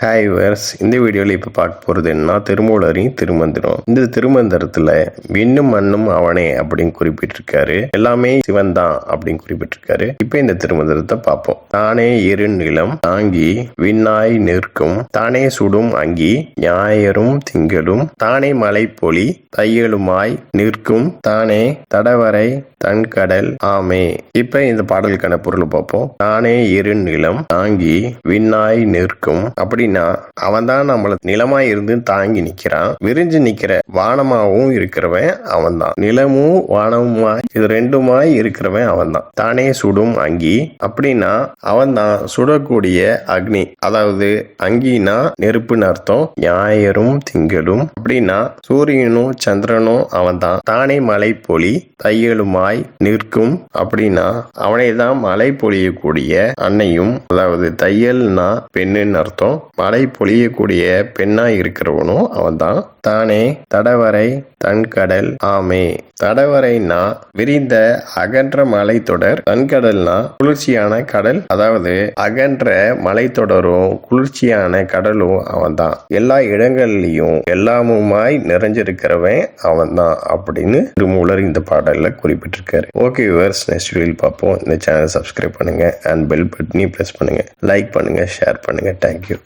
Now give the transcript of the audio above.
Hi viewers, இந்த வீடியோவில் இப்போ பார்க்க போகிறது என்ன, திருமூலரின் திருமந்திரம். இந்த திருமந்திரத்தில் விண்ணும் மண்ணும் அவனே அப்படின்னு குறிப்பிட்டிருக்காரு, எல்லாமே சிவன் தான் அப்படின்னு குறிப்பிட்டிருக்காரு. இப்போ இந்த திருமந்திரத்தை பார்ப்போம். தானே இரு நிலம் தாங்கி விண்ணாய் நிற்கும், தானே சுடும் அங்கி ஞாயிறும் திங்களும், தானே மலை பொலி தையலுமாய் நிற்கும், தானே தடவரை தன்கடல் ஆமே. இப்ப இந்த பாடலுக்கான பொருள் பார்ப்போம். தானே இரு நிலம் தாங்கி விண்ணாய் நிற்கும் அப்படின்னா அவன் தான் நம்மள நிலமாய் இருந்து தாங்கி நிக்கிறான். விரிஞ்சு நிக்கிற வானமாவும் இருக்கிறவன் அவன் தான். நிலமும் வானமுமாய் இது ரெண்டுமாய் இருக்கிறவன் அவன் தான். தானே சுடும் அங்கி அப்படின்னா அவன் தான் சுடக்கூடிய அக்னி, அதாவது அங்கினா நெருப்புன்னு அர்த்தம். ஞாயிறும் திங்களும் அப்படின்னா சூரியனும் சந்திரனும் அவன் தான். தானே மலை பொலி தையலுமாய் நிற்கும் அப்படின்னா அவனை தான் மழை பொழியக்கூடிய அன்னையும், அதாவது தையல்னா பெண்ணுன்னு அர்த்தம். மழை பொழியக்கூடிய பெண்ணா இருக்கிறவனும் அவன் தான். தானே தடவரை தன்கடல் ஆமே. தடவரைனா விரிந்த அகன்ற மலைத்தொடர், தன்கடல்னா குளிர்ச்சியான கடல், அதாவது அகன்ற மலைத்தொடரும் குளிர்ச்சியான கடலும் அவன் தான். எல்லா இடங்கள்லயும் எல்லாமுமாய் நிறைஞ்சிருக்கிறவன் அவன் தான் அப்படின்னு திருமூலர் இந்த பாடல்ல குறிப்பிட்டிருக்காரு. ஓகே வியூவர்ஸ், நெக்ஸ்ட் வீடியோவில் பார்ப்போம். இந்த சேனல் சப்ஸ்கிரைப் பண்ணுங்க அண்ட் பெல் பட்டனையும் பிரஸ் பண்ணுங்க, லைக் பண்ணுங்க, ஷேர் பண்ணுங்க. தேங்க்யூ.